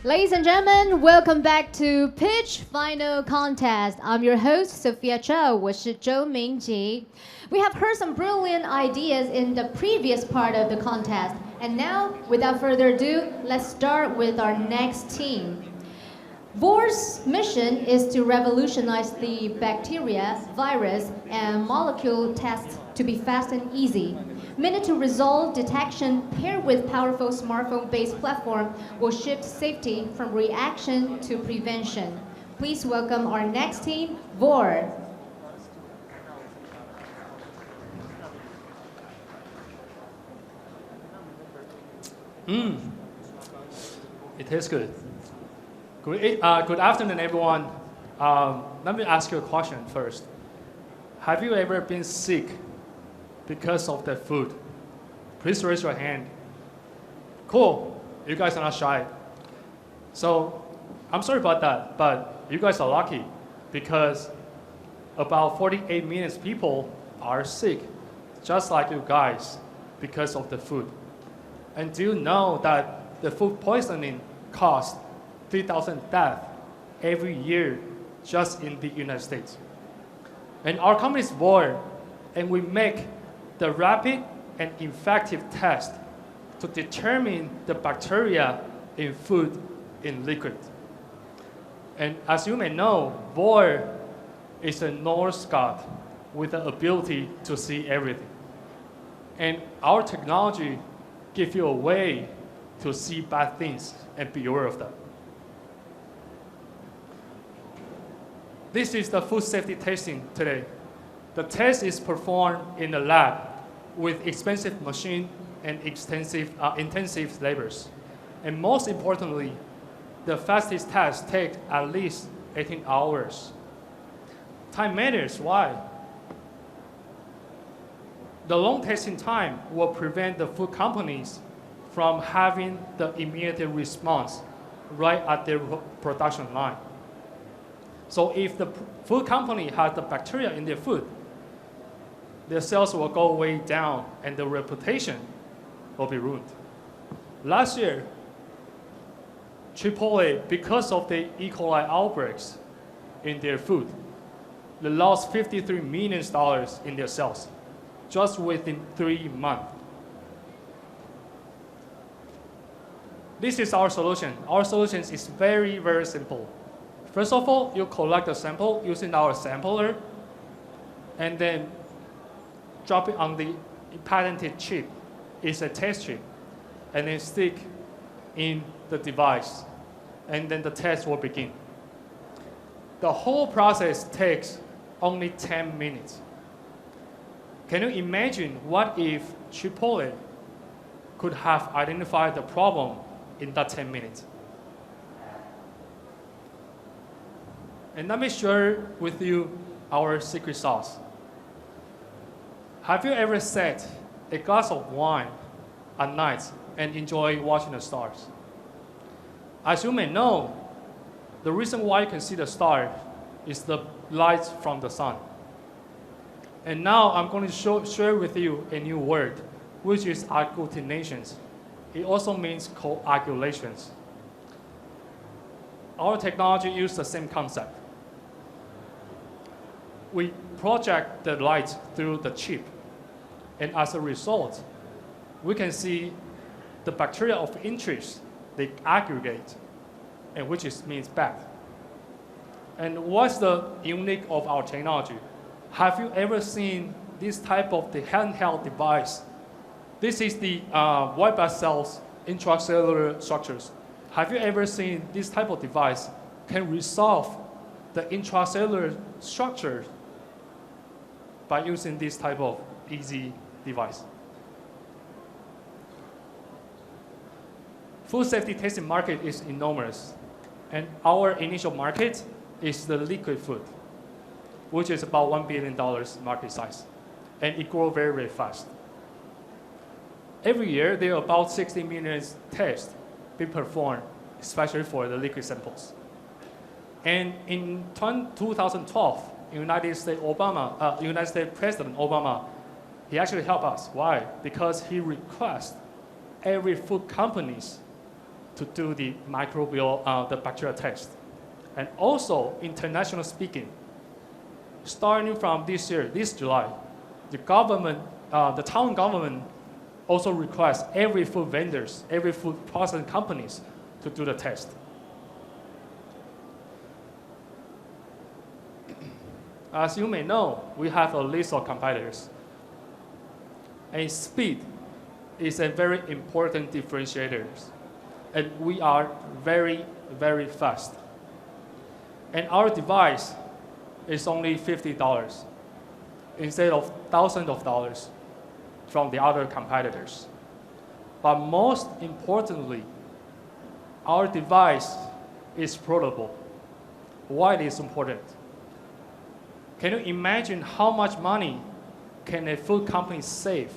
Ladies and gentlemen, welcome back to Pitch Final Contest. I'm your host, Sophia Zhou. 我是周明吉. We have heard some brilliant ideas in the previous part of the contest. And now, without further ado, let's start with our next team. VOR's mission is to revolutionize the bacteria, virus, and molecule tests to be fast and easy. Minute-to-result detection paired with powerful smartphone-based platform will shift safety from reaction to prevention. Please welcome our next team, VOR. It tastes good. Good afternoon, everyone. Let me ask you a question first. Have you ever been sick because of the food? Please raise your hand. Cool. You guys are not shy. So I'm sorry about that, but you guys are lucky because about 48 million people are sick, just like you guys, because of the food. And do you know that the food poisoning costs 3,000 deaths every year just in the United States? And our company is VOR, and we make the rapid and effective test to determine the bacteria in food in liquid. And as you may know, VOR is a Norse god with the ability to see everything. And our technology gives you a way to see bad things and be aware of them. This is the food safety testing today. The test is performed in the lab with expensive machine and intensive labors. And most importantly, the fastest test takes at least 18 hours. Time matters. Why? The long testing time will prevent the food companies from having the immediate response right at their production line. So if the food company has the bacteria in their food, their sales will go way down and the reputation will be ruined. Last year, Chipotle, because of the E. coli outbreaks in their food, they lost $53 million in their sales just within 3 months. This is our solution. Our solution is very, very simple. First of all, you collect the sample using our sampler, and then drop it on the patented chip. It's a test chip, and then stick in the device, and then the test will begin. The whole process takes only 10 minutes. Can you imagine what if Chipotle could have identified the problem in that 10 minutes? And let me share with you our secret sauce. Have you ever sat a glass of wine at night and enjoy watching the stars? As you may know, the reason why you can see the star is the light from the sun. And now I'm going to share with you a new word, which is agglutinations. It also means coagulations. Our technology uses the same concept. We project the light through the chip, and as a result, we can see the bacteria of interest, they aggregate, and which means bad. And what's the unique of our technology? Have you ever seen this type of the handheld device? This is the white blood cells intracellular structures. Have you ever seen this type of device can resolve the intracellular structure by using this type of easy device? Food safety testing market is enormous, and our initial market is the liquid food, which is about $1 billion market size, and it grows very, very fast. Every year, there are about 60 million tests being performed, especially for the liquid samples. And in 2012, United States President Obama, he actually helped us. Why? Because he requests every food companies to do the microbial, the bacterial test. And also, international speaking, starting from this year, this July, the government, the town government also requires every food vendors, every food processing companies to do the test. As you may know, we have a list of competitors. And speed is a very important differentiator. And we are very, very fast. And our device is only $50 instead of thousands of dollars from the other competitors. But most importantly, our device is portable. Why it is important? Can you imagine how much money can a food company save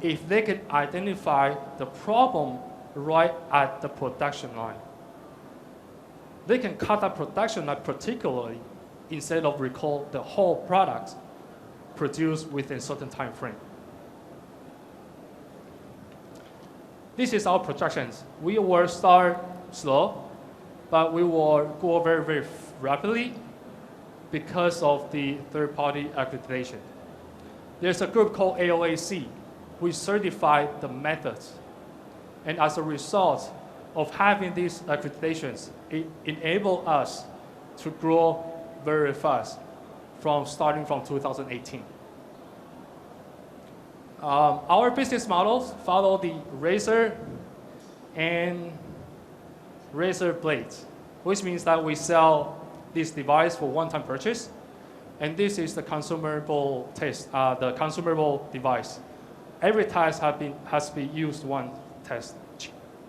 if they can identify the problem right at the production line? They can cut that production line particularly instead of recall the whole product produced within a certain time frame. This is our projections. We will start slow, but we will go very, very rapidly because of the third-party accreditation. There's a group called AOAC, which certified the methods. And as a result of having these accreditations, it enabled us to grow very fast starting from 2018. Our business models follow the razor and razor blades, which means that we sell this device for one-time purchase, and this is the consumable test, the consumable device. Every test has been used one test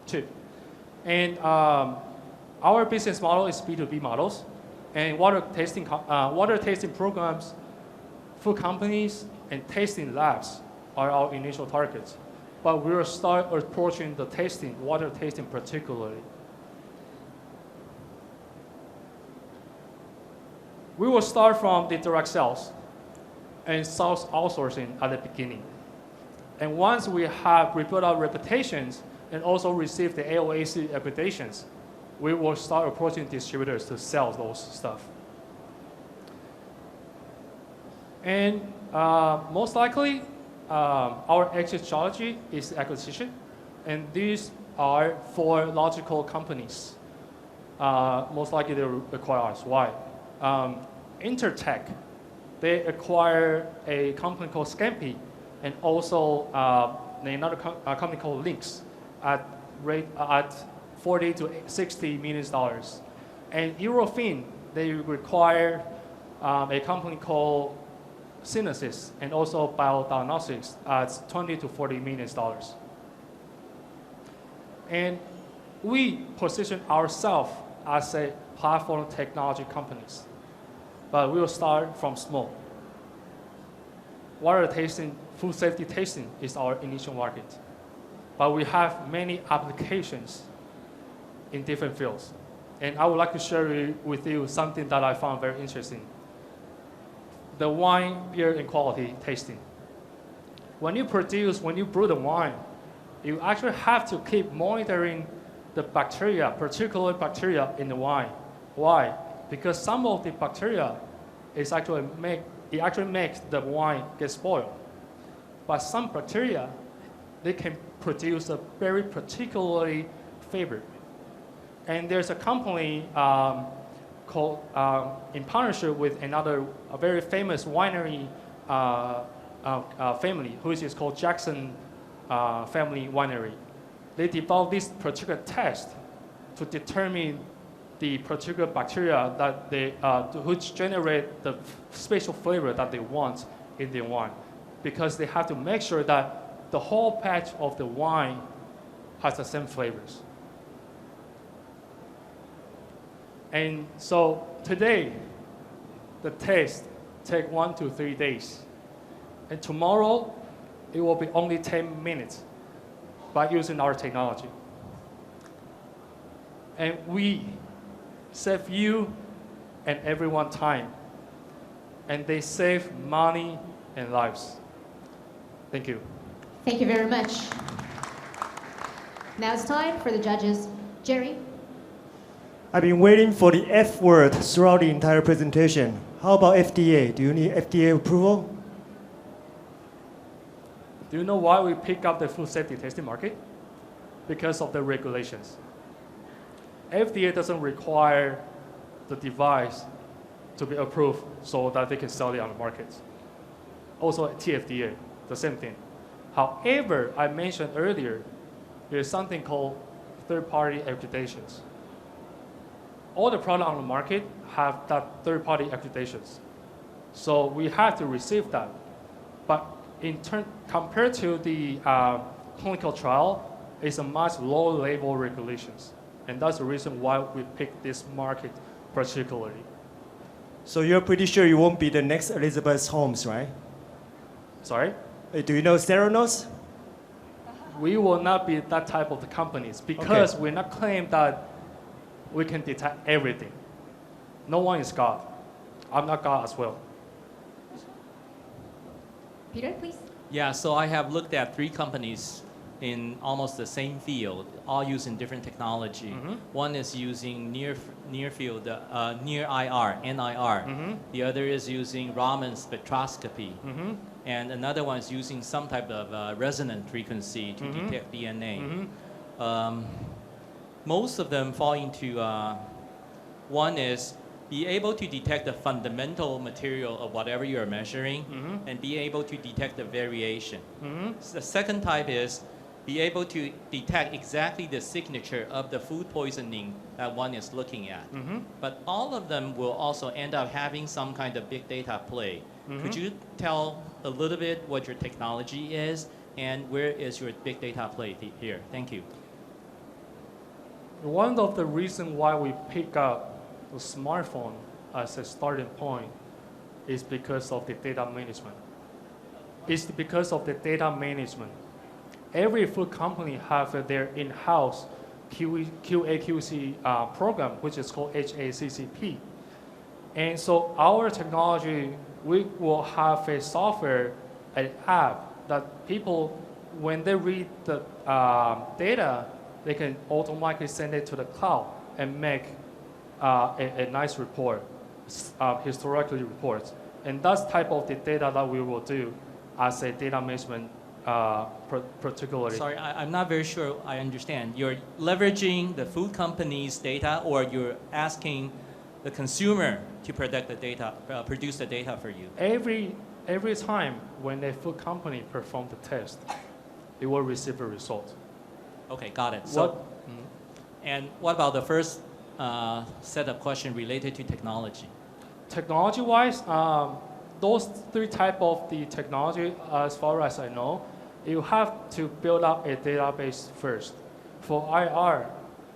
tube. And our business model is B2B models, and water tasting programs, food companies, and tasting labs are our initial targets. But we will start approaching the tasting, water tasting particularly. We will start from the direct sales and sales outsourcing at the beginning. And once we have rebuilt our reputations and also received the AOAC accreditations, we will start approaching distributors to sell those stuff. And most likely, our exit strategy is acquisition, and these are for logical companies. Most likely they will acquire us. Why? Intertech, they acquire a company called Scampi, and also another company called Lynx at 40 to 60 million dollars. And Eurofin, they require a company called Synthesis and also Biodiagnostics at 20 to 40 million dollars. And we position ourselves as a platform technology companies, but we will start from small. Water tasting, food safety tasting is our initial market, but we have many applications in different fields. And I would like to share with you something that I found very interesting. The wine, beer, and quality tasting. When you brew the wine, you actually have to keep monitoring the bacteria, particular bacteria in the wine. Why? Because some of the bacteria actually makes the wine get spoiled. But some bacteria, they can produce a very particularly flavor. And there's a company called, in partnership with a very famous winery family, which is called Jackson Family Winery. They developed this particular test to determine the particular bacteria which generate the special flavor that they want in their wine, because they have to make sure that the whole batch of the wine has the same flavors. And so today, the test takes 1 to 3 days. And tomorrow, it will be only 10 minutes by using our technology. And we save you and everyone time. And they save money and lives. Thank you. Thank you very much. Now it's time for the judges. Jerry? I've been waiting for the F word throughout the entire presentation. How about FDA? Do you need FDA approval? Do you know why we pick up the food safety testing market? Because of the regulations. FDA doesn't require the device to be approved so that they can sell it on the market. Also TFDA, the same thing. However, I mentioned earlier, there's something called third-party accreditations. All the products on the market have that third-party accreditations. So we have to receive that. But in turn, compared to the clinical trial, it's a much lower level regulations. And that's the reason why we picked this market particularly. So you're pretty sure you won't be the next Elizabeth Holmes, right? Sorry? Do you know Theranos? We will not be that type of the companies because we're not claiming that we can detect everything. No one is God. I'm not God as well. Peter, please. Yeah, so I have looked at 3 companies in almost the same field, all using different technology. Mm-hmm. One is using near field, near IR, NIR. Mm-hmm. The other is using Raman spectroscopy. Mm-hmm. And another one is using some type of resonant frequency to Mm-hmm. detect DNA. Mm-hmm. Most of them fall into, one is be able to detect the fundamental material of whatever you're measuring Mm-hmm. and be able to detect the variation. Mm-hmm. The second type is be able to detect exactly the signature of the food poisoning that one is looking at. Mm-hmm. But all of them will also end up having some kind of big data play. Mm-hmm. Could you tell a little bit what your technology is and where is your big data play here? Thank you. One of the reasons why we pick up the smartphone as a starting point is because of the data management. It's because of the data management. Every food company have their in-house QA/QC program, which is called HACCP. And so our technology, we will have a software, an app that people, when they read the data, they can automatically send it to the cloud and make a nice report, historically reports. And that's type of the data that we will do as a data management particularly. Sorry, I'm not very sure I understand. You're leveraging the food company's data or you're asking the consumer to produce the data for you? Every time when a food company performs the test, it will receive a result. Okay, got it. So, and what about the first set of questions related to technology? Technology-wise, those 3 type of the technology, as far as I know, you have to build up a database first. For IR,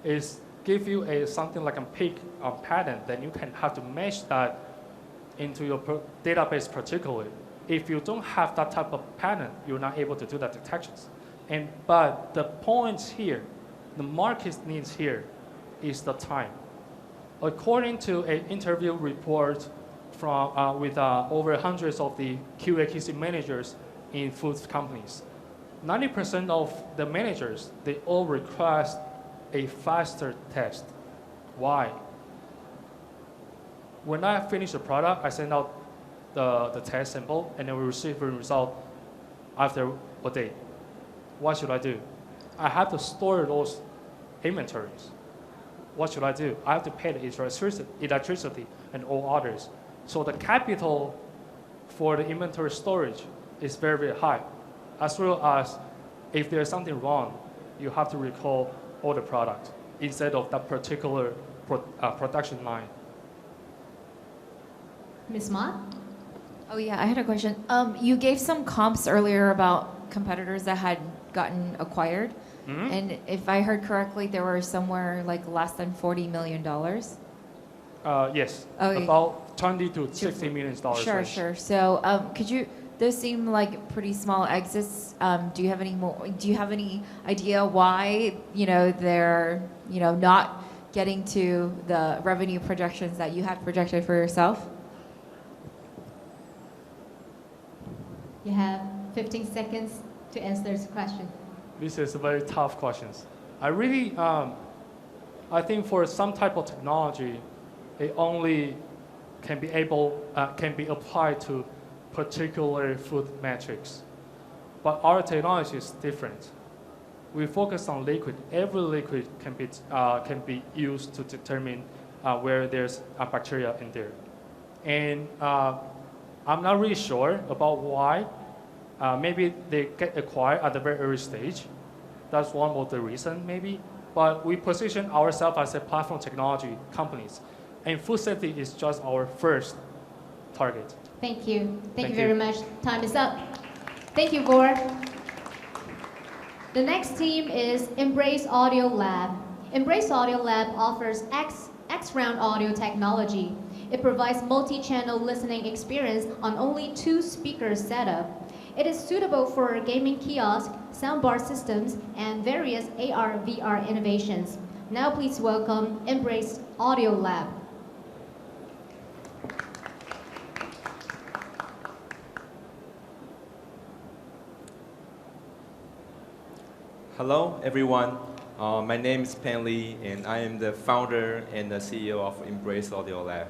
is give you something like a peak pattern, then you can have to mesh that into your database particularly. If you don't have that type of pattern, you're not able to do that detections. But the points here, the market needs here, is the time. According to an interview report from with over hundreds of the QA/QC managers in food companies, 90% of the managers, they all request a faster test. Why? When I finish the product, I send out the test sample, and then we receive a result after a day. What should I do? I have to store those inventories. What should I do? I have to pay the electricity and all others. So the capital for the inventory storage is very, very high. As well as if there's something wrong, you have to recall all the product instead of that particular production line. Ms. Ma? Oh yeah, I had a question. You gave some comps earlier about competitors that had gotten acquired. Mm-hmm. And if I heard correctly, there were somewhere like less than $40 million. Yes, Okay. about $20 to $60 million. Sure, range. sure. So could you? Those seem like pretty small exits. Do you have any more? Do you have any idea why they're not getting to the revenue projections that you had projected for yourself? You have 15 seconds to answer this question. This is a very tough question. I really, I think for some type of technology, it only can be applied to particular food metrics. But our technology is different. We focus on liquid. Every liquid can be used to determine where there's a bacteria in there. And I'm not really sure about why. Maybe they get acquired at the very early stage. That's one of the reasons, maybe. But we position ourselves as a platform technology companies. And food safety is just our first target. Thank you. Thank you Thank very you. much. Time is up. Thank you, Gore. The next team is Embrace Audio Lab. Embrace Audio Lab offers X-Round audio technology. It provides multi-channel listening experience on only 2 speaker setup. It is suitable for gaming kiosk, soundbar systems, and various AR/VR innovations. Now please welcome Embrace Audio Lab. Hello, everyone. My name is Pan Lee, and I am the founder and the CEO of Embrace Audio Lab.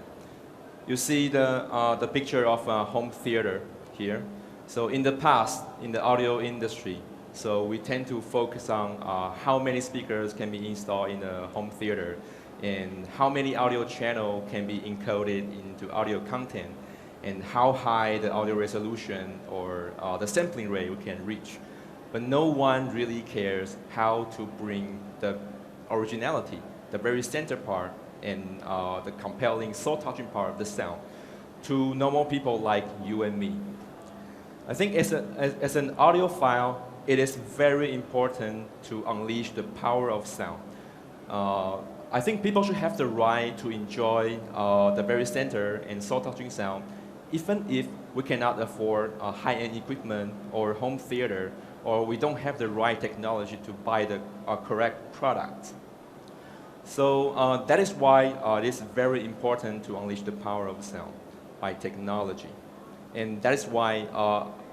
You see the picture of a home theater here. So in the past, in the audio industry, so we tend to focus on how many speakers can be installed in a home theater and how many audio channels can be encoded into audio content and how high the audio resolution or the sampling rate we can reach. But no one really cares how to bring the originality, the very center part, and the compelling, soul-touching part of the sound to normal people like you and me. I think as an audiophile, it is very important to unleash the power of sound. I think people should have the right to enjoy the very center and soul-touching sound, even if we cannot afford high-end equipment or home theater, or we don't have the right technology to buy the correct product. So that is why it is very important to unleash the power of sound by technology. And that is why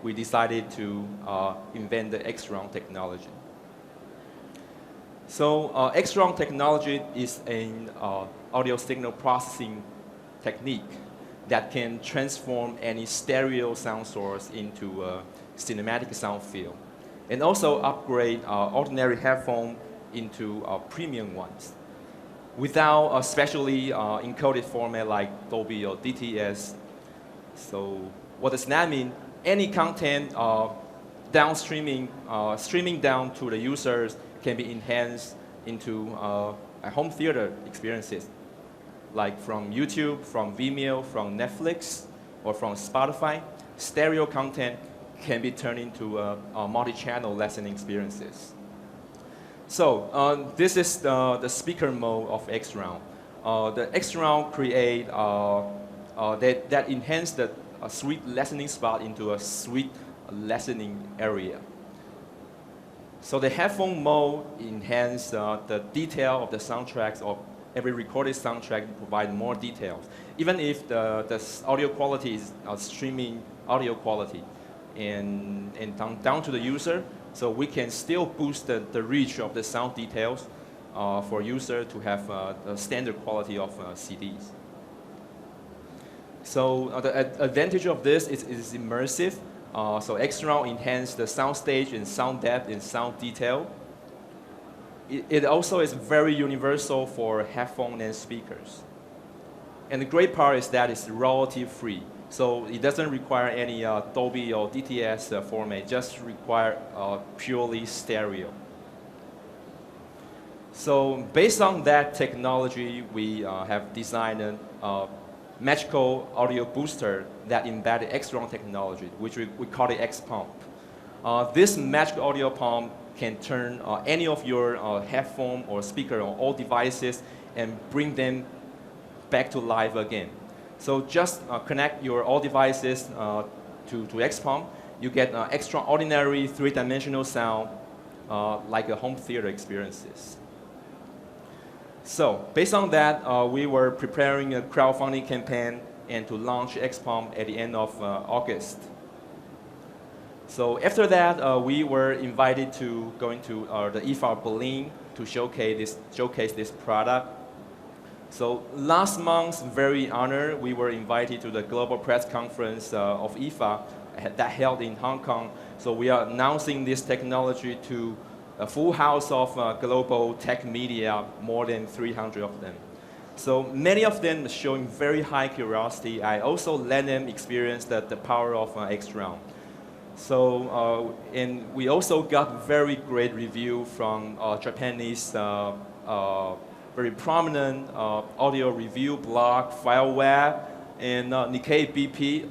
we decided to invent the X-Round technology. So X-Round technology is an audio signal processing technique that can transform any stereo sound source into a cinematic sound field, and also upgrade ordinary headphone into premium ones without a specially encoded format like Dolby or DTS. So what does that mean? Any content streaming down to the users can be enhanced into a home theater experiences, like from YouTube, from Vimeo, from Netflix, or from Spotify. Stereo content can be turned into multi-channel listening experiences. So this is the speaker mode of X-Round. The X-Round create that enhance the sweet listening spot into a sweet listening area. So the headphone mode enhance the detail of the soundtracks of every recorded soundtrack, provide more details. Even if the audio quality is streaming audio quality and down to the user, so we can still boost the reach of the sound details for user to have the standard quality of CDs. So the advantage of this is immersive. So X-Round enhance the sound stage and sound depth and sound detail. It also is very universal for headphone and speakers. And the great part is that it's royalty free. So it doesn't require any Dolby or DTS format, just require purely stereo. So based on that technology, we have designed a magical audio booster that embedded X-Round technology, which we call it X-Pump. This magical audio pump can turn any of your headphone or speaker on all devices and bring them back to life again. So just connect your all devices to X-Pump. You get extraordinary three-dimensional sound like a home theater experiences. So based on that, we were preparing a crowdfunding campaign and to launch X-Pump at the end of August. So after that, we were invited to going to the IFA Berlin to showcase this product. So last month, very honored, we were invited to the global press conference of IFA that held in Hong Kong. So we are announcing this technology to a full house of global tech media, more than 300 of them. So many of them showing very high curiosity. I also let them experience the power of X-Round. So, and we also got very great review from Japanese very prominent audio review blog, FileWeb, and Nikkei BP,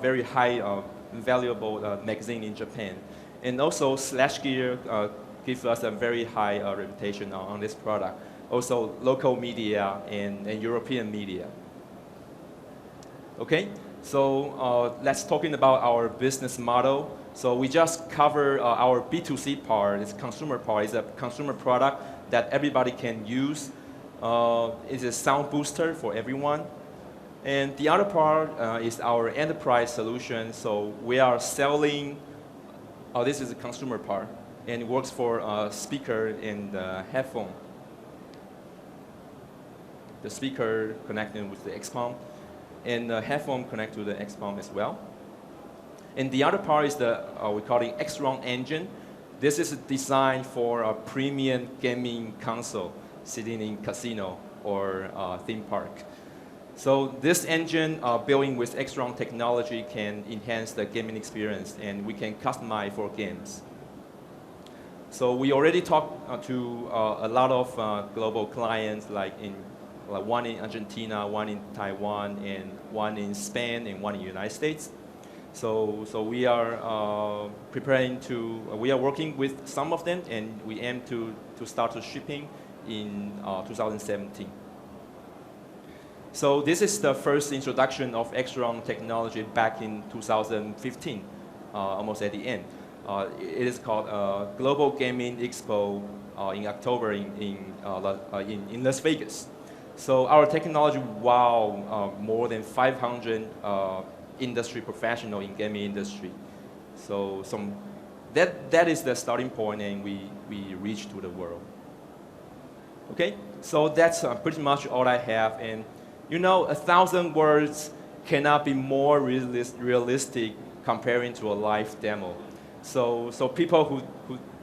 very high valuable magazine in Japan. And also Slash Gear gives us a very high reputation on this product. Also local media and European media. Okay, so let's talking about our business model. So we just cover our B2C part, it's consumer part, it's a consumer product that everybody can use. It's a sound booster for everyone. And the other part is our enterprise solution. So we are selling, this is the consumer part, and it works for speaker and headphone. The speaker connected with the XPOM, and the headphone connect to the XPOM as well. And the other part is the, we call it X-Round engine. This is designed for a premium gaming console sitting in casino or theme park. So this engine, building with X-Round technology, can enhance the gaming experience, and we can customize for games. So we already talked to a lot of global clients, like one in Argentina, one in Taiwan, and one in Spain, and one in the United States. So we are preparing to, we are working with some of them, and we aim to start to shipping in 2017. So this is the first introduction of X-Round technology back in 2015, almost at the end. It is called Global Gaming Expo in October in Las Vegas. So our technology, wow, more than 500 industry professional in gaming industry. So that is the starting point, and we reach to the world. Okay, so that's pretty much all I have. And you know, 1,000 words cannot be more realistic comparing to a live demo. So people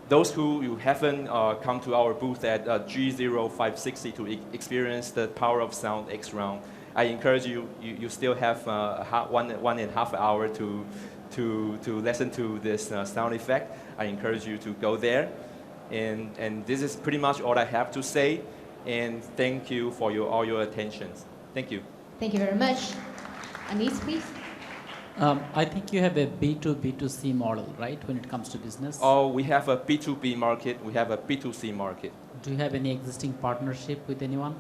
those who haven't come to our booth at G0560 to experience the power of sound X-Round, I encourage you, you still have 1.5 hours to listen to this sound effect. I encourage you to go there. And this is pretty much all I have to say. And thank you for all your attention. Thank you. Thank you very much. Anis, please. I think you have a B2B2C model, right, when it comes to business? Oh, we have a B2B market. We have a B2C market. Do you have any existing partnership with anyone?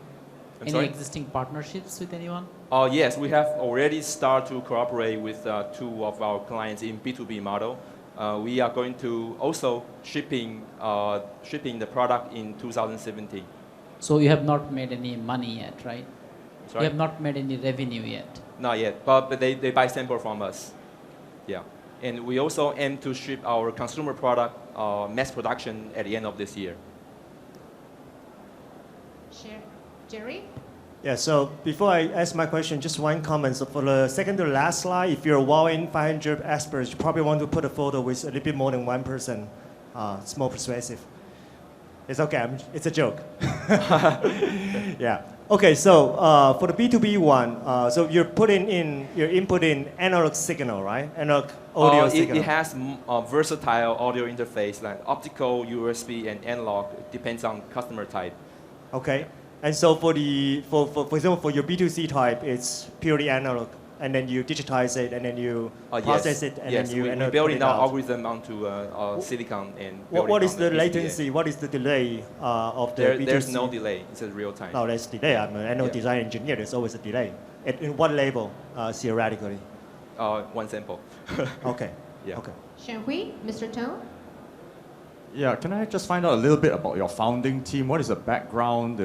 Sorry? Existing partnerships with anyone? Oh, yes, we have already started to cooperate with 2 of our clients in B2B model. We are going to also shipping the product in 2017. So you have not made any money yet, right? Sorry? You have not made any revenue yet? Not yet, but they buy sample from us. Yeah. And we also aim to ship our consumer product mass production at the end of this year. Jerry? Yeah, so before I ask my question, just one comment. So for the second to last slide, if you're wowing 500 experts, you probably want to put a photo with a little bit more than one person. It's more persuasive. It's okay, it's a joke. Yeah. Okay, so for the B2B one, so you're inputting analog signal, right? Analog audio signal. It has a versatile audio interface, like optical, USB, and analog. It depends on customer type. Okay. And so for example, for your B2C type, it's purely analog, and then you digitize it, and then you process it, and then you we build our algorithm onto silicon and what is the PCBA. latency? What is the delay of the B2C? There's no delay. It's a real time. No, there's delay. I'm an analog design engineer. There's always a delay. In what level, theoretically? One sample. Okay. Yeah. Okay. Shenhui, Mr. Tong? Yeah, can I just find out a little bit about your founding team? What is the background?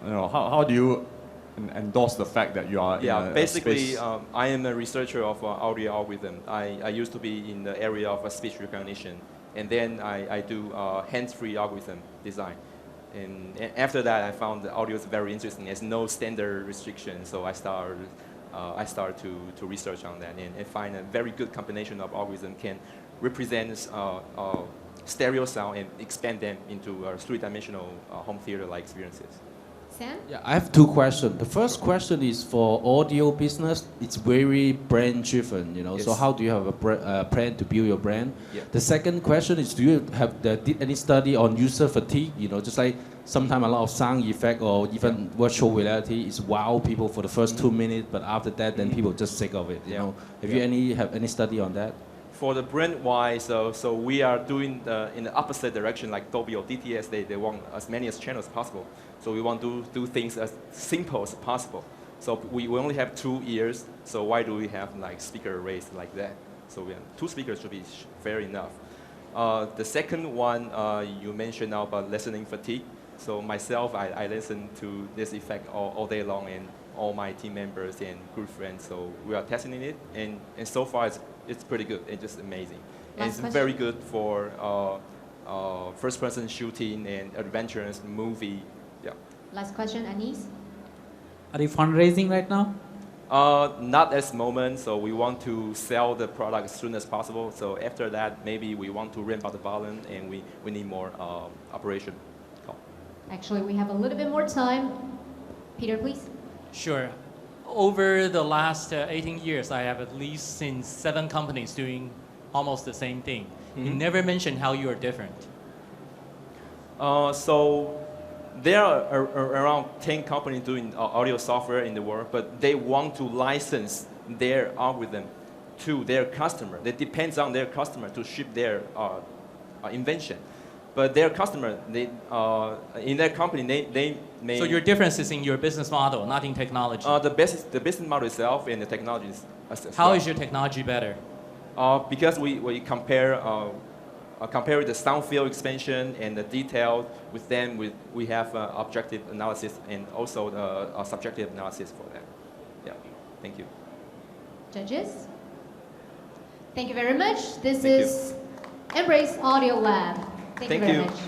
How do you endorse the fact that you are Yeah, in a basically, space. I am a researcher of audio algorithm. I used to be in the area of speech recognition, and then I do hands-free algorithm design. And after that, I found the audio is very interesting. There's no standard restriction, so I started to research on that and find a very good combination of algorithm can represent stereo sound and expand them into three-dimensional home theater-like experiences. Sam? Yeah, I have two questions. The first question is for audio business. It's very brand driven, you know. So Yes. how do you have a plan to build your brand? Yeah. The second question is, do you have did any study on user fatigue? You know, just like sometimes a lot of sound effect or even virtual reality is wow people for the first 2 minutes, but after that, then people just sick of it. You know, have you have any study on that? For the brand-wise, so we are doing in the opposite direction, like Dolby or DTS, they want as many as channels as possible. So we want to do things as simple as possible. So we only have 2 ears, so why do we have like speaker arrays like that? So we have 2 speakers should be fair enough. The second one, you mentioned now about listening fatigue. So myself, I listen to this effect all day long, and all my team members and group friends. So we are testing it, and so far it's pretty good. It's just amazing. And it's very good for first-person shooting and adventurous movie. Yeah. Last question, Anis? Are you fundraising right now? Not at this moment. So we want to sell the product as soon as possible. So after that, maybe we want to ramp up the volume, and we need more operation. Actually, we have a little bit more time. Peter, please. Sure. Over the last 18 years, I have at least seen 7 companies doing almost the same thing. You never mentioned how you are different. So there are around 10 companies doing audio software in the world, but they want to license their algorithm to their customer. It depends on their customer to ship their invention. But their customer, in their company, they may... So your difference is in your business model, not in technology. The business model itself and the technology is as How well. is your technology better? Because we compare with the sound field expansion and the detail with them, we have objective analysis and also the subjective analysis for that. Yeah, thank you. Judges? Thank you very much. This Thank is Embrace Audio Lab. Thank you very much.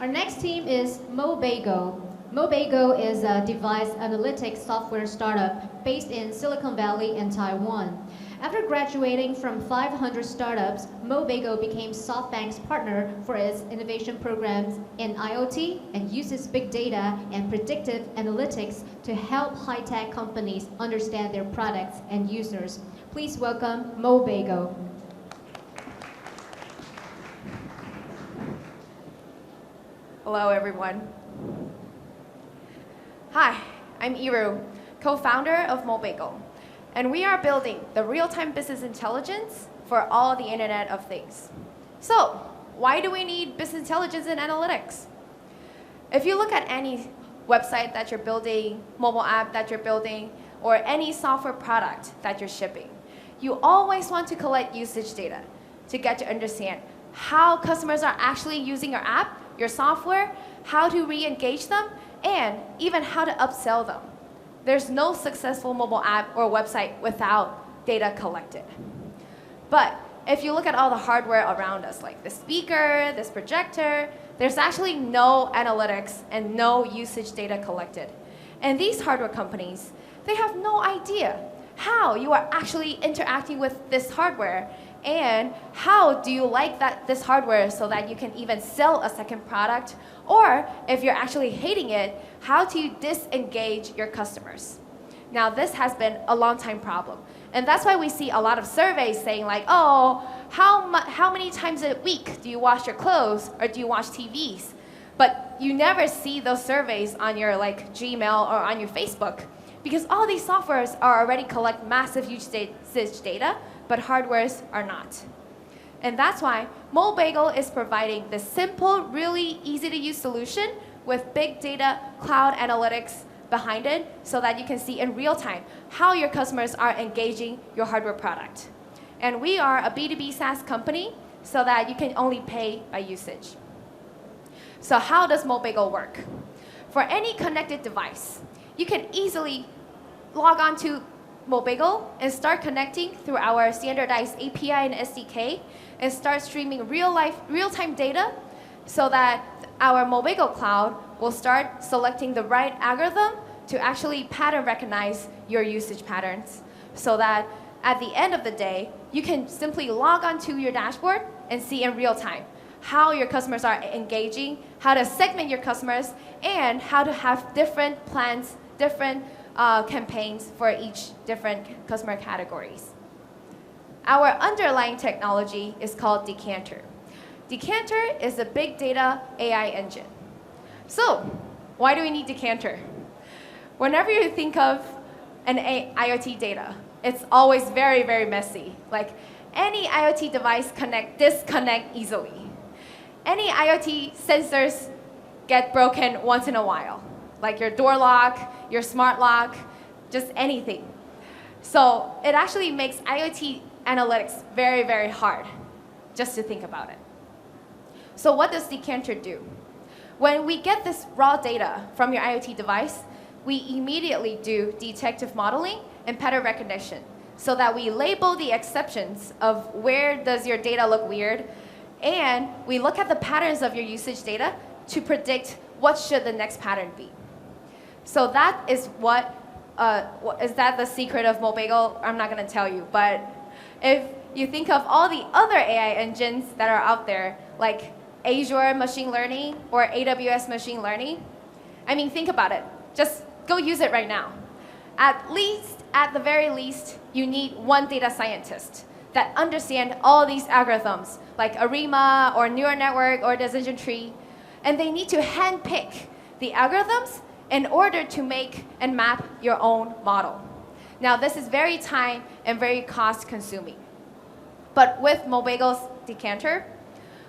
Our next team is Mobago. Mobago is a device analytics software startup based in Silicon Valley in Taiwan. After graduating from 500 startups, Mobago became SoftBank's partner for its innovation programs in IoT and uses big data and predictive analytics to help high-tech companies understand their products and users. Please welcome Mobago. Hello, everyone. Hi, I'm Iru, co-founder of Mobago, and we are building the real-time business intelligence for all the Internet of Things. So, why do we need business intelligence and analytics? If you look at any website that you're building, mobile app that you're building, or any software product that you're shipping, you always want to collect usage data to get to understand how customers are actually using your app, your software, how to re-engage them, and even how to upsell them. There's no successful mobile app or website without data collected. But if you look at all the hardware around us, like the speaker, this projector, there's actually no analytics and no usage data collected. And these hardware companies, they have no idea how you are actually interacting with this hardware, and how do you like this hardware so that you can even sell a second product, or if you're actually hating it, how do you disengage your customers? Now, this has been a long time problem, and that's why we see a lot of surveys saying like, oh, how many times a week do you wash your clothes or do you watch TVs? But you never see those surveys on your like Gmail or on your Facebook, because all these softwares are already collect massive usage data, but hardwares are not. And that's why Mobago is providing this simple, really easy to use solution with big data cloud analytics behind it, so that you can see in real time how your customers are engaging your hardware product. And we are a B2B SaaS company, so that you can only pay by usage. So how does Mobago work? for any connected device, you can easily log on to Mobagel and start connecting through our standardized API and SDK and start streaming real-time data so that our Mobagel cloud will start selecting the right algorithm to actually pattern recognize your usage patterns so that at the end of the day, you can simply log onto your dashboard and see in real time how your customers are engaging, how to segment your customers, and how to have different plans, different campaigns for each different customer categories. Our underlying technology is called Decanter. Decanter is a big data AI engine. So, why do we need Decanter? Whenever you think of an IoT data, it's always very, very messy. Like any IoT device disconnect easily. Any IoT sensors get broken once in a while, like your door lock, your smart lock, just anything. So it actually makes IoT analytics very, very hard, just to think about it. So what does Decanter do? When we get this raw data from your IoT device, we immediately do detective modeling and pattern recognition so that we label the exceptions of where does your data look weird, and we look at the patterns of your usage data to predict what should the next pattern be. So that is is that the secret of Mobagel? I'm not going to tell you, but if you think of all the other AI engines that are out there, like Azure machine learning or AWS machine learning, I mean, think about it. Just go use it right now. At the very least, you need one data scientist that understand all these algorithms, like ARIMA or neural network or decision tree, and they need to handpick the algorithms in order to make and map your own model. Now, this is very time and very cost consuming. But with Mobagel's Decanter,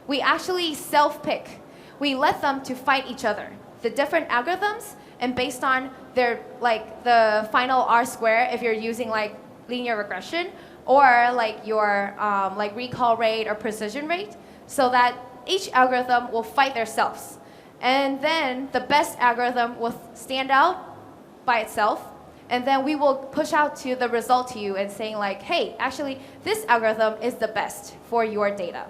we actually self-pick. We let them to fight each other, the different algorithms, and based on their, like the final R-square, if you're using like linear regression, or like your like recall rate or precision rate, so that each algorithm will fight themselves. And then the best algorithm will stand out by itself, and then we will push out to the result to you and saying like, hey, actually this algorithm is the best for your data.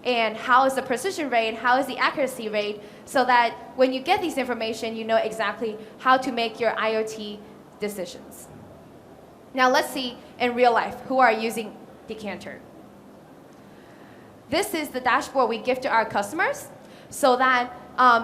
And how is the precision rate, how is the accuracy rate, so that when you get these information, you know exactly how to make your IoT decisions. Now let's see in real life who are using Decanter. This is the dashboard we give to our customers so that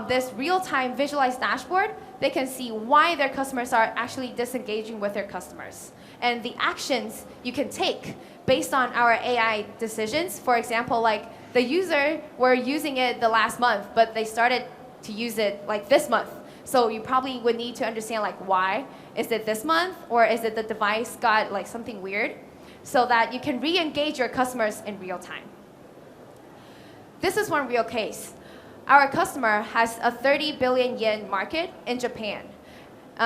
this real-time visualized dashboard, they can see why their customers are actually disengaging with their customers and the actions you can take based on our AI decisions. For example, like the user were using it the last month, but they started to use it like this month. So you probably would need to understand like why. Is it this month, or is it the device got like something weird? So that you can re-engage your customers in real time. This is one real case. Our customer has a 30 billion yen market in Japan,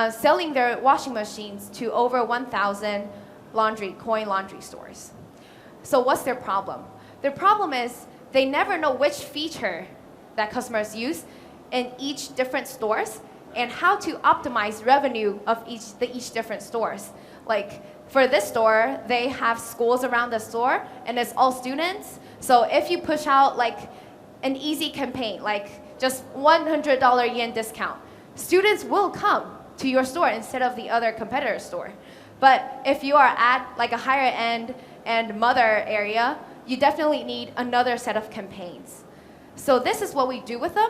selling their washing machines to over 1,000 coin laundry stores. So what's their problem? Their problem is they never know which feature that customers use in each different stores and how to optimize revenue of each different stores. Like for this store, they have schools around the store and it's all students. So if you push out like an easy campaign, like just $100 yen discount, students will come to your store instead of the other competitor store. But if you are at like a higher end and mother area, you definitely need another set of campaigns. So this is what we do with them.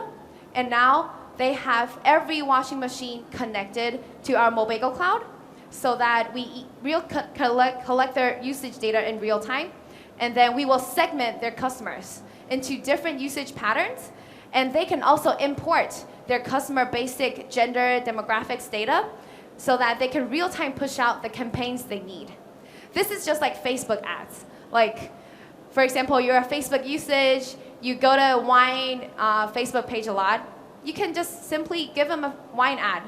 And now they have every washing machine connected to our Mobagel cloud so that we collect their usage data in real time. And then we will segment their customers into different usage patterns. And they can also import their customer basic gender demographics data so that they can real time push out the campaigns they need. This is just like Facebook ads. Like, for example, your Facebook usage, you go to wine Facebook page a lot, you can just simply give them a wine ad.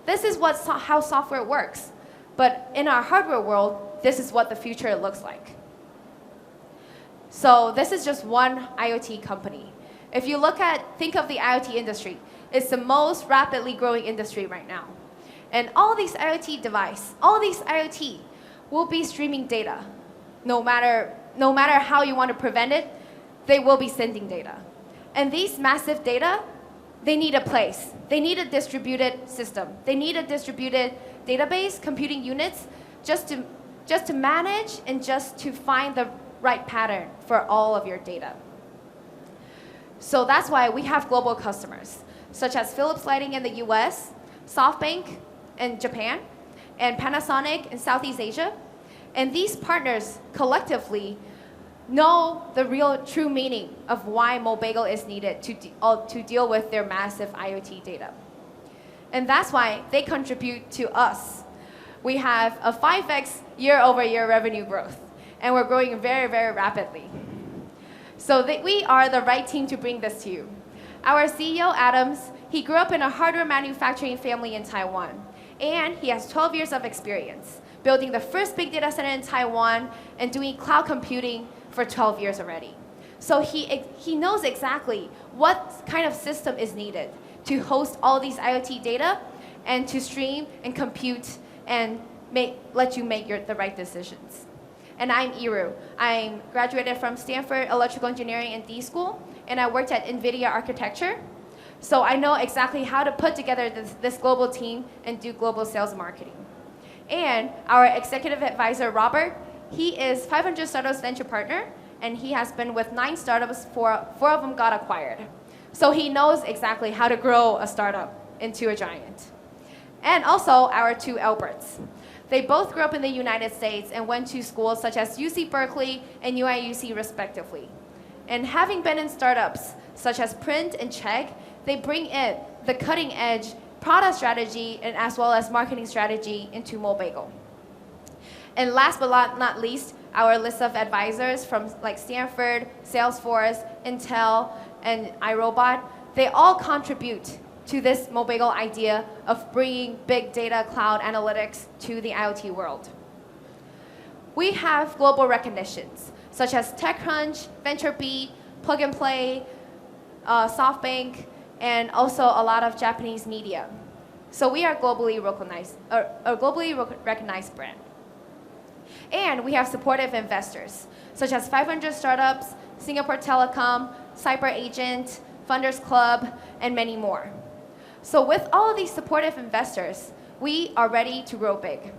This is how software works. But in our hardware world, this is what the future looks like. So this is just one IoT company. If you think of the IoT industry, It's the most rapidly growing industry right now. And all these IoT devices, all these IoT will be streaming data. No matter how you want to prevent it, they will be sending data. And these massive data, they need a place. They need a distributed system. They need a distributed database, computing units, just to manage and just to find the right pattern for all of your data. So that's why we have global customers, such as Philips Lighting in the US, SoftBank in Japan, and Panasonic in Southeast Asia. And these partners collectively know the real true meaning of why Mobagel is needed to deal with their massive IoT data. And that's why they contribute to us. We have a 5x year-over-year revenue growth, and we're growing very, very rapidly. So we are the right team to bring this to you. Our CEO, Adams, he grew up in a hardware manufacturing family in Taiwan, and he has 12 years of experience building the first big data center in Taiwan and doing cloud computing for 12 years already. So he knows exactly what kind of system is needed to host all these IoT data and to stream and compute and let you make the right decisions. And I'm Iru. I graduated from Stanford Electrical Engineering and D School, and I worked at NVIDIA Architecture. So I know exactly how to put together this global team and do global sales marketing. And our executive advisor, Robert, he is 500 Startups venture partner, and he has been with 9 startups, 4 of them got acquired. So he knows exactly how to grow a startup into a giant. And also our 2 Alberts. They both grew up in the United States and went to schools such as UC Berkeley and UIUC respectively. And having been in startups such as Print and Chegg, they bring in the cutting edge product strategy and as well as marketing strategy into Mobagel. And last but not least, our list of advisors from like Stanford, Salesforce, Intel, and iRobot, they all contribute to this Mobagel idea of bringing big data cloud analytics to the IoT world. We have global recognitions, such as TechCrunch, VentureBeat, Plug and Play, SoftBank, and also a lot of Japanese media. So we are globally recognized brand. And we have supportive investors, such as 500 Startups, Singapore Telecom, Cyber Agent, Funders Club, and many more. So with all of these supportive investors, we are ready to grow big.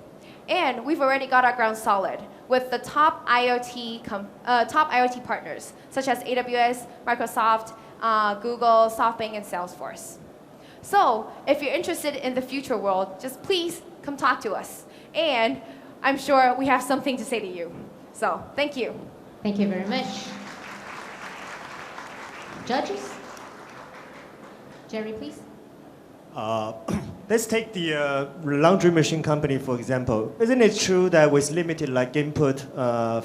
And we've already got our ground solid with the top IoT partners, such as AWS, Microsoft, Google, SoftBank, and Salesforce. So if you're interested in the future world, just please come talk to us. And I'm sure we have something to say to you. So thank you. Thank you very much. Judges? Jerry, please. Let's take the laundry machine company, for example. Isn't it true that with limited like input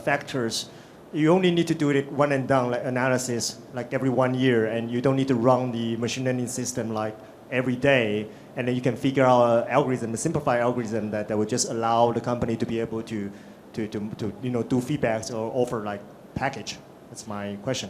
factors, you only need to do it one and done like analysis like every 1 year, and you don't need to run the machine learning system like every day, and then you can figure out an algorithm, a simplified algorithm that would just allow the company to be able to do feedbacks or offer like package? That's my question.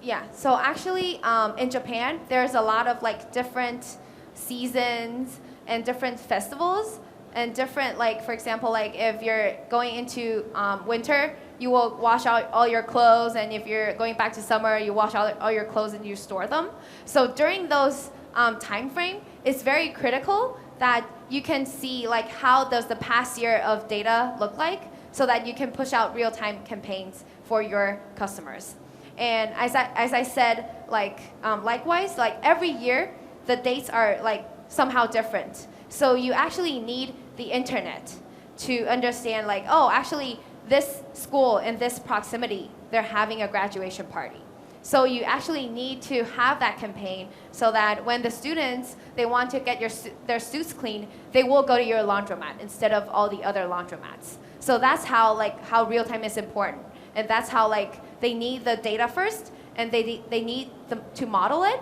Yeah, so actually in Japan, there's a lot of like different seasons and different festivals and different, like for example, like if you're going into winter, you will wash out all your clothes, and if you're going back to summer, you wash out all your clothes and you store them. So during those time frame, it's very critical that you can see like how does the past year of data look like, so that you can push out real-time campaigns for your customers. And as I said, like likewise, like every year, the dates are like somehow different. So you actually need the internet to understand like, oh, actually this school in this proximity, they're having a graduation party. So you actually need to have that campaign so that when the students, they want to get their suits cleaned, they will go to your laundromat instead of all the other laundromats. So that's how real time is important. And that's how like they need the data first, and they need them to model it.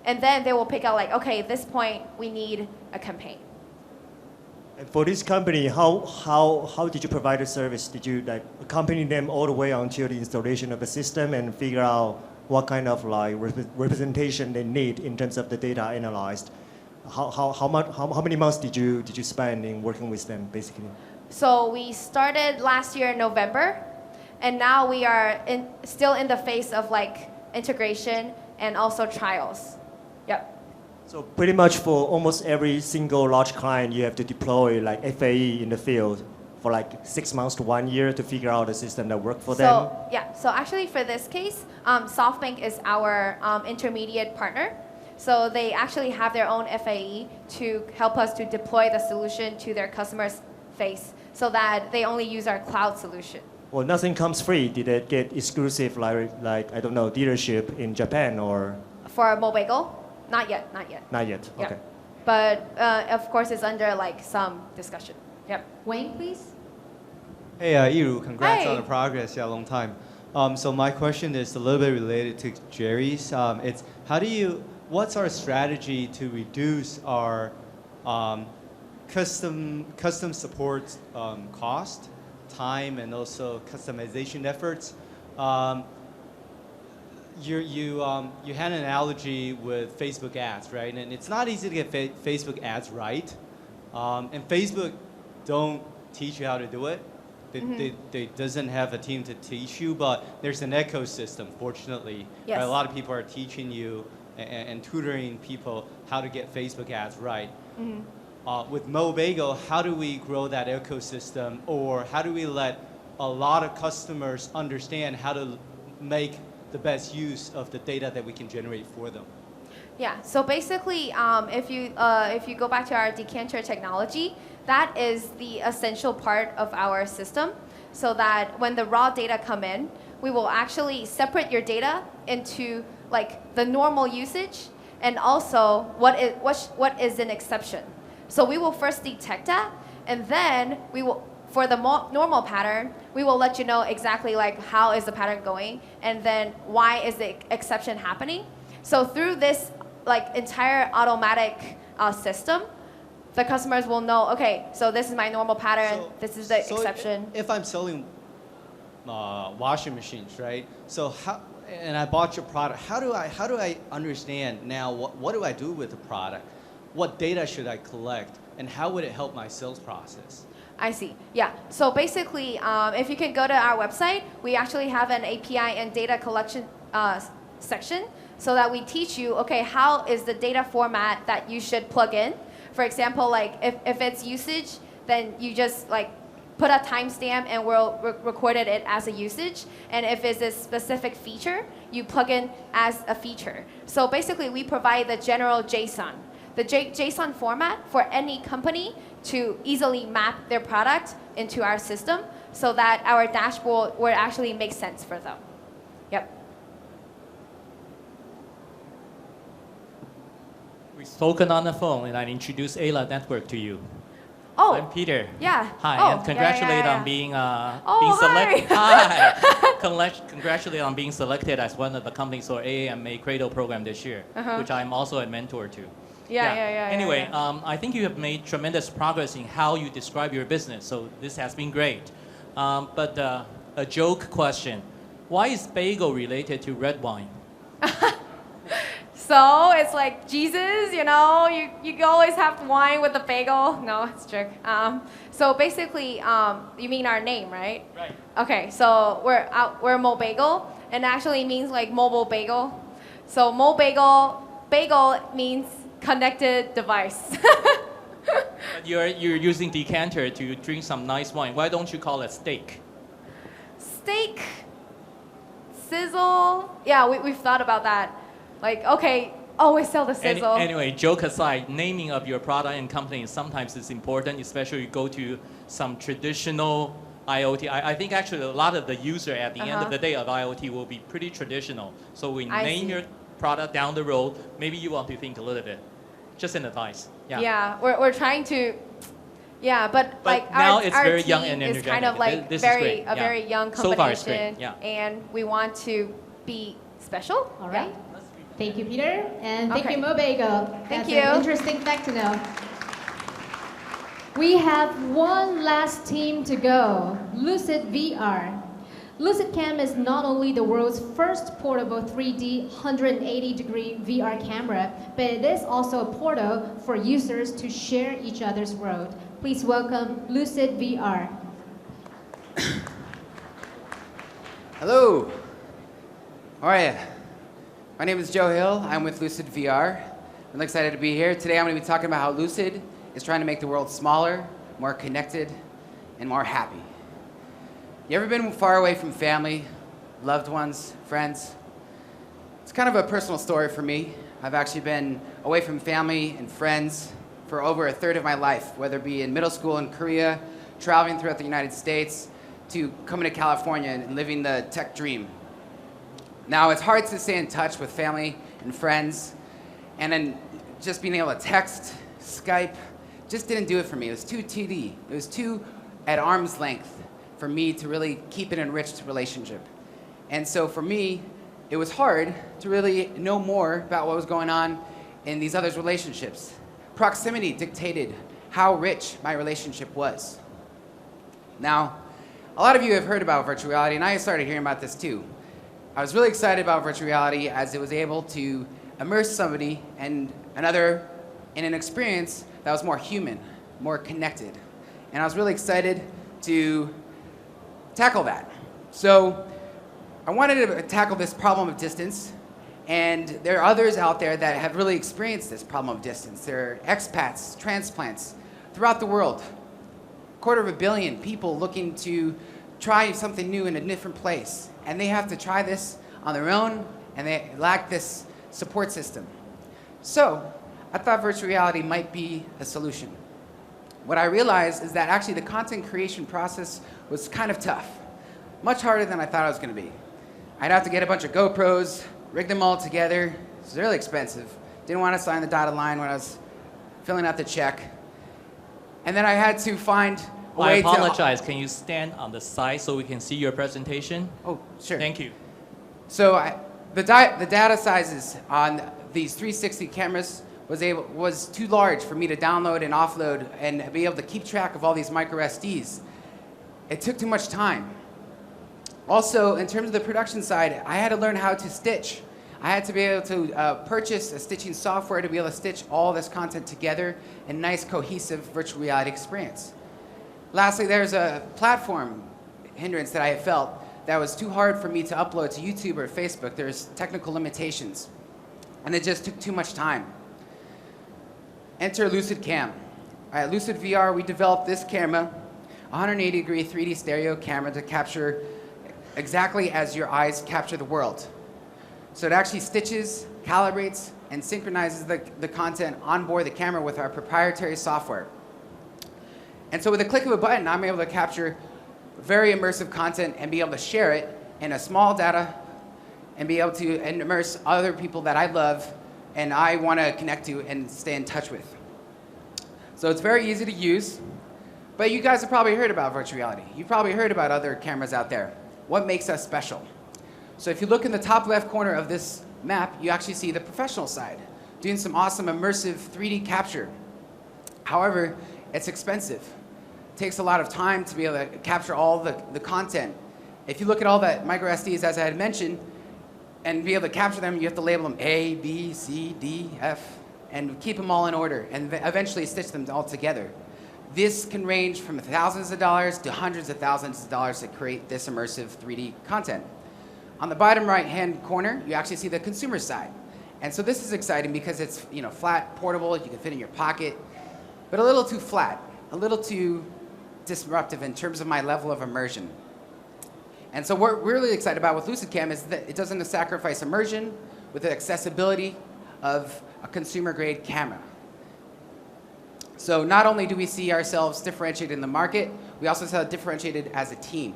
And then they will pick out like, okay, at this point, we need a campaign. And for this company, how did you provide the service? Did you like accompany them all the way until the installation of the system and figure out what kind of like representation they need in terms of the data analyzed. How many months did you spend in working with them basically? So we started last year in November, and now we are still in the phase of like integration and also trials. Yep. So pretty much for almost every single large client, you have to deploy like FAE in the field for like 6 months to 1 year to figure out a system that works for them. Yeah, so actually for this case, SoftBank is our intermediate partner. So they actually have their own FAE to help us to deploy the solution to their customers' face so that they only use our cloud solution. Well, nothing comes free. Did it get exclusive like I don't know, dealership in Japan or? For Mobagel? Not yet, not yet. Not yet, Yeah. okay. But of course it's under like some discussion. Yep. Wayne, please. Hey, Iru, congrats Hi. on the progress. Yeah, long time. So my question is a little bit related to Jerry's. It's what's our strategy to reduce our custom support cost, time, and also customization efforts? You had an analogy with Facebook ads, right? And it's not easy to get Facebook ads right. And Facebook don't teach you how to do it. They doesn't have a team to teach you, but there's an ecosystem, fortunately. Yes. Right? A lot of people are teaching you and tutoring people how to get Facebook ads right. With Mobagel, how do we grow that ecosystem, or how do we let a lot of customers understand how to make the best use of the data that we can generate for them? Yeah, so basically, if you go back to our decanter technology, that is the essential part of our system, so that when the raw data come in, we will actually separate your data into like the normal usage and also what is an exception. So we will first detect that, and then we will, for the normal pattern, we will let you know exactly like how is the pattern going, and then why is the exception happening. So through this like entire automatic system, the customers will know, okay, so this is my normal pattern, this is the exception. If I'm selling washing machines, right? So and I bought your product, how do I understand now what do I do with the product? What data should I collect, and how would it help my sales process? I see. Yeah. So basically, if you can go to our website, we actually have an API and data collection section, so that we teach you, okay, how is the data format that you should plug in. For example, like if it's usage, then you just like put a timestamp and we'll recorded it as a usage. And if it's a specific feature, you plug in as a feature. So basically, we provide the general JSON. The JSON format for any company to easily map their product into our system so that our dashboard will actually make sense for them. Yep. We've spoken on the phone, and I introduced Ayla Network to you. Oh, I'm Peter. yeah. Hi, Oh, and congratulate yeah. on being hi. selected. Hi. Congratulate on being selected as one of the companies for AAMA Cradle program this year, which I'm also a mentor to. Yeah. Anyway, I think you have made tremendous progress in how you describe your business, so this has been great. But a joke question: why is bagel related to red wine? So it's like Jesus, you know, you always have wine with the bagel. No, it's a joke. So basically, you mean our name, right? Right. Okay, so we're Mobagel, and actually means like mobile bagel. So bagel means connected device. But you're using decanter to drink some nice wine. Why don't you call it steak? Steak, sizzle. Yeah, we've thought about that. Like, okay, always sell the sizzle. Anyway, joke aside, naming of your product and company sometimes is important, especially you go to some traditional IoT. I think actually a lot of the user at the end of the day of IoT will be pretty traditional. So we name your product down the road. Maybe you want to think a little bit. Just an advice. Yeah, we're trying to. Yeah, but like now our, it's our very team young and is energetic. kind of like This is very great. a very young combination, So far it's great. Yeah. and we want to be special. All right. Yeah. Thank you, Peter. And thank Okay. you, Mobagel. Thank That's you. An interesting fact to know. We have one last team to go, Lucid VR. LucidCam is not only the world's first portable 3D 180-degree VR camera, but it is also a portal for users to share each other's world. Please welcome Lucid VR. Hello. How are you? My name is Joe Hill. I'm with Lucid VR. I'm really excited to be here. Today I'm going to be talking about how Lucid is trying to make the world smaller, more connected, and more happy. You ever been far away from family, loved ones, friends? It's kind of a personal story for me. I've actually been away from family and friends for over a third of my life, whether it be in middle school in Korea, traveling throughout the United States, to coming to California and living the tech dream. Now, it's hard to stay in touch with family and friends, and then just being able to text, Skype, just didn't do it for me. It was too 2D. It was too at arm's length for me to really keep an enriched relationship. And so for me, it was hard to really know more about what was going on in these others' relationships. Proximity dictated how rich my relationship was. Now, a lot of you have heard about virtual reality, and I started hearing about this too. I was really excited about virtual reality as it was able to immerse somebody and another in an experience that was more human, more connected. And I was really excited to tackle that. So I wanted to tackle this problem of distance, and there are others out there that have really experienced this problem of distance. There are expats, transplants throughout the world. 250 million people looking to try something new in a different place, and they have to try this on their own, and they lack this support system. So I thought virtual reality might be a solution. What I realized is that actually the content creation process was kind of tough, much harder than I thought it was going to be. I'd have to get a bunch of GoPros, rig them all together. It was really expensive. Didn't want to sign the dotted line when I was filling out the check. And then I had to find a way to... I apologize. Can you stand on the side so we can see your presentation? Oh, sure. Thank you. So the data sizes on these 360 cameras was too large for me to download and offload and be able to keep track of all these micro SDs. It took too much time. Also, in terms of the production side, I had to learn how to stitch. I had to be able to purchase a stitching software to be able to stitch all this content together in a nice, cohesive virtual reality experience. Lastly, there's a platform hindrance that I have felt that was too hard for me to upload to YouTube or Facebook. There's technical limitations, and it just took too much time. Enter Lucid Cam. At Lucid VR, we developed this camera, 180-degree 3D stereo camera to capture exactly as your eyes capture the world. So it actually stitches, calibrates, and synchronizes the content on board the camera with our proprietary software. And so with a click of a button, I'm able to capture very immersive content and be able to share it in a small data and be able to immerse other people that I love and I want to connect to and stay in touch with. So it's very easy to use, but you guys have probably heard about virtual reality. You've probably heard about other cameras out there. What makes us special? So if you look in the top left corner of this map, you actually see the professional side, doing some awesome immersive 3D capture. However, it's expensive. It takes a lot of time to be able to capture all the content. If you look at all the micro SDs, as I had mentioned, and be able to capture them, you have to label them A, B, C, D, F, and keep them all in order, and eventually stitch them all together. This can range from thousands of dollars to hundreds of thousands of dollars to create this immersive 3D content. On the bottom right-hand corner, you actually see the consumer side. And so this is exciting because it's flat, portable, you can fit in your pocket, but a little too flat, a little too disruptive in terms of my level of immersion. And so what we're really excited about with LucidCam is that it doesn't sacrifice immersion with the accessibility of a consumer-grade camera. So not only do we see ourselves differentiated in the market, we also see differentiated as a team.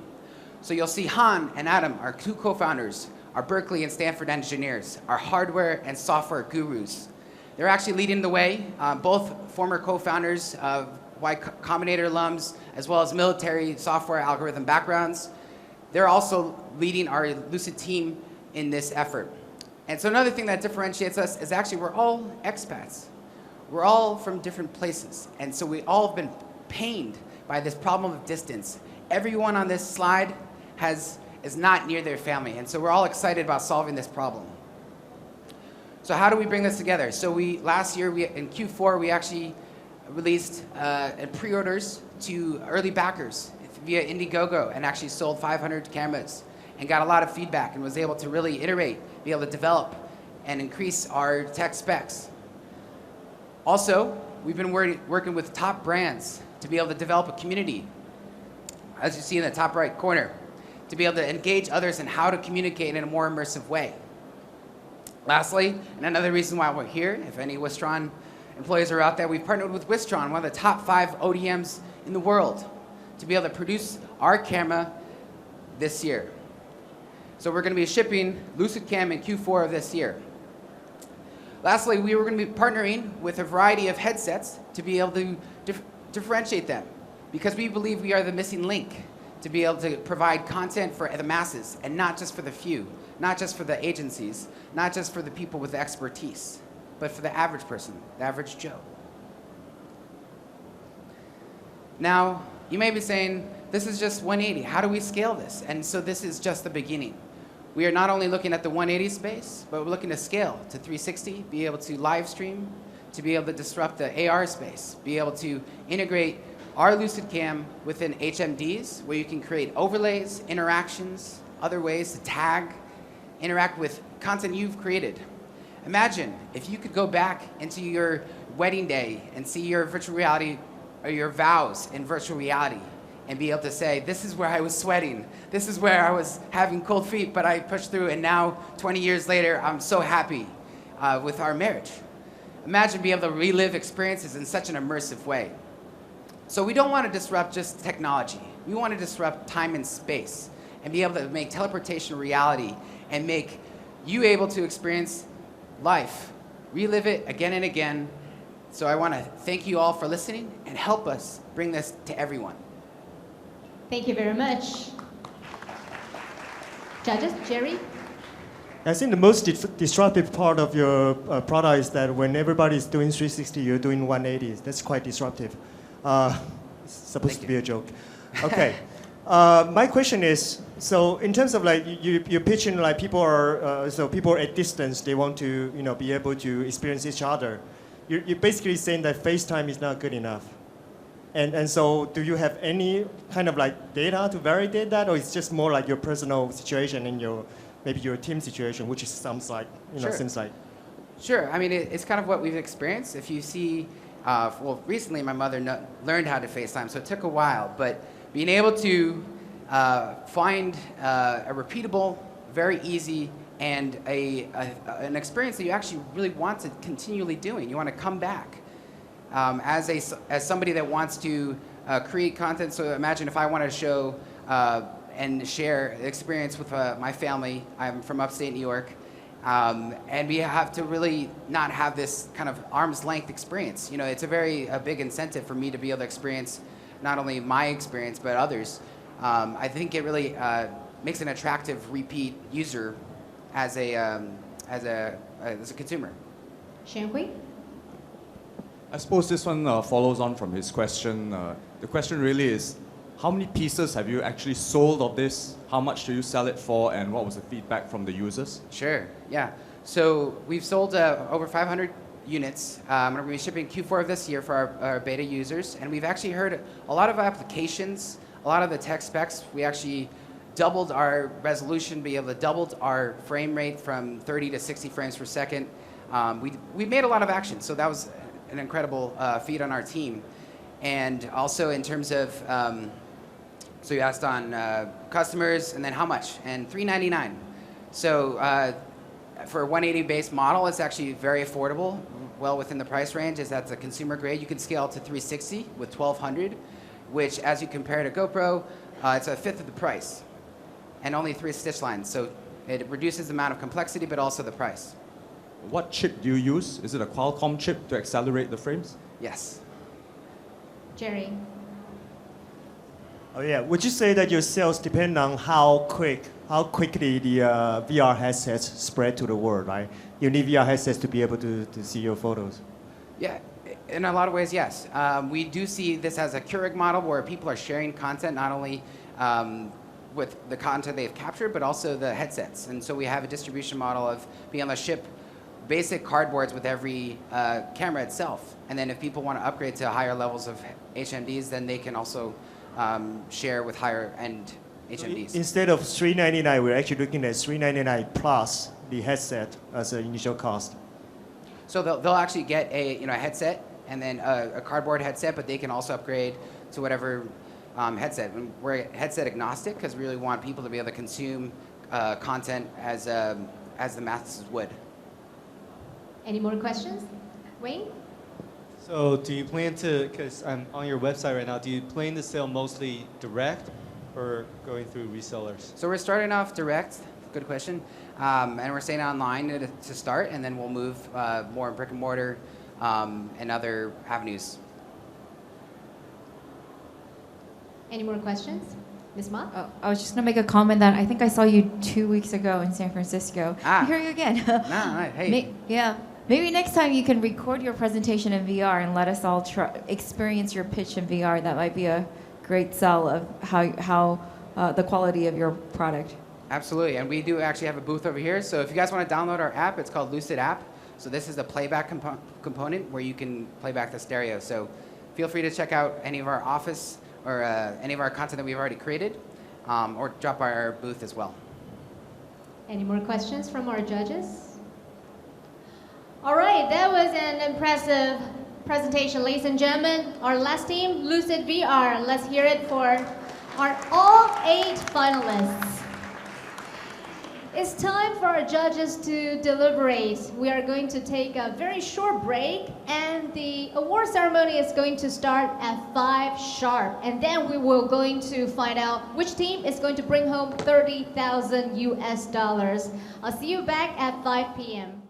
So you'll see Han and Adam, our two co-founders, are Berkeley and Stanford engineers, our hardware and software gurus. They're actually leading the way, both former co-founders of Y Combinator alums, as well as military software algorithm backgrounds. They're also leading our Lucid team in this effort. And so another thing that differentiates us is actually we're all expats. We're all from different places. And so we all have been pained by this problem of distance. Everyone on this slide has is not near their family. And so we're all excited about solving this problem. So how do we bring this together? So last year, in Q4, we actually released pre-orders to early backers via Indiegogo and actually sold 500 cameras and got a lot of feedback and was able to really iterate, be able to develop and increase our tech specs. Also, we've been working with top brands to be able to develop a community, as you see in the top right corner, to be able to engage others in how to communicate in a more immersive way. Lastly, and another reason why we're here, if any Wistron employees are out there, we've partnered with Wistron, one of the top 5 ODMs in the world, to be able to produce our camera this year. So we're going to be shipping Lucid Cam in Q4 of this year. Lastly, we were going to be partnering with a variety of headsets to be able to differentiate them, because we believe we are the missing link to be able to provide content for the masses and not just for the few, not just for the agencies, not just for the people with the expertise, but for the average person, the average Joe. Now, you may be saying, this is just 180. How do we scale this? And so this is just the beginning. We are not only looking at the 180 space, but we're looking to scale to 360, be able to live stream, to be able to disrupt the AR space, be able to integrate our Lucid Cam within HMDs, where you can create overlays, interactions, other ways to tag, interact with content you've created. Imagine if you could go back into your wedding day and see your virtual reality or your vows in virtual reality and be able to say, this is where I was sweating, this is where I was having cold feet, but I pushed through, and now 20 years later, I'm so happy with our marriage. Imagine being able to relive experiences in such an immersive way. So we don't want to disrupt just technology. We want to disrupt time and space and be able to make teleportation a reality and make you able to experience life, relive it again and again. So I want to thank you all for listening and help us bring this to everyone. Thank you very much. Judges, Jerry? I think the most disruptive part of your product is that when everybody's doing 360, you're doing 180. That's quite disruptive. It's supposed to be a joke. Okay. My question is, so in terms of like you're pitching like people are people are at distance, they want to be able to experience each other. You're basically saying that FaceTime is not good enough. And so do you have any kind of like data to validate that, or it's just more like your personal situation and maybe your team situation, which is sounds like seems like. Sure. I mean, it's kind of what we've experienced. If you see, well, recently my mother learned how to FaceTime, so it took a while. But being able to find a repeatable, very easy, and an experience that you actually really want to continually doing. You want to come back. As somebody that wants to create content, so imagine if I want to show and share experience with my family. I'm from upstate New York. And we have to really not have this kind of arm's length experience. It's a big incentive for me to be able to experience not only my experience, but others. I think it really makes an attractive repeat user as a consumer. Shanhui? I suppose this one follows on from his question. The question really is, how many pieces have you actually sold of this? How much do you sell it for, and what was the feedback from the users? Sure, yeah. So we've sold over 500 units. We're going to be shipping Q4 of this year for our beta users, and we've actually heard a lot of applications, a lot of the tech specs. We actually doubled our resolution, doubled our frame rate from 30 to 60 frames per second. We made a lot of action, so that was an incredible feat on our team. And also in terms of, so you asked on customers, and then how much? And $399. So for a 180 base model, it's actually very affordable, well within the price range. That's a consumer grade. You can scale to 360 with 1200, which as you compare to GoPro, it's a fifth of the price, and only 3 stitch lines. So it reduces the amount of complexity, but also the price. What chip do you use? Is it a Qualcomm chip to accelerate the frames? Yes. Jerry? Oh yeah. Would you say that your sales depend on how quickly the VR headsets spread to the world, right? You need VR headsets to be able to see your photos. Yeah, in a lot of ways, yes. We do see this as a Keurig model where people are sharing content, not only with the content they've captured, but also the headsets. And so we have a distribution model of being able to ship basic cardboards with every camera itself. And then if people want to upgrade to higher levels of HMDs, then they can also share with higher end HMDs. Instead of $399, we're actually looking at $399 plus the headset as an initial cost. So they'll actually get a headset and then a cardboard headset, but they can also upgrade to whatever headset. And we're headset agnostic because we really want people to be able to consume content as the masses would. Any more questions? Wayne? So do you plan to, because I'm on your website right now, do you plan to sell mostly direct or going through resellers? So we're starting off direct, good question, and we're staying online to start, and then we'll move more brick and mortar and other avenues. Any more questions? Ms. Ma? Oh, I was just going to make a comment that I think I saw you 2 weeks ago in San Francisco. Here you again. Hey. Maybe next time you can record your presentation in VR and let us all experience your pitch in VR. That might be a great sell of how the quality of your product. Absolutely, and we do actually have a booth over here. So if you guys want to download our app, it's called Lucid App. So this is the playback component where you can play back the stereo. So feel free to check out any of our office or any of our content that we've already created, or drop by our booth as well. Any more questions from our judges? All right, that was an impressive presentation, ladies and gentlemen. Our last team, Lucid VR. Let's hear it for our all 8 finalists. It's time for our judges to deliberate. We are going to take a very short break, and the award ceremony is going to start at 5 sharp. And then we will going to find out which team is going to bring home $30,000 US. I'll see you back at 5 p.m.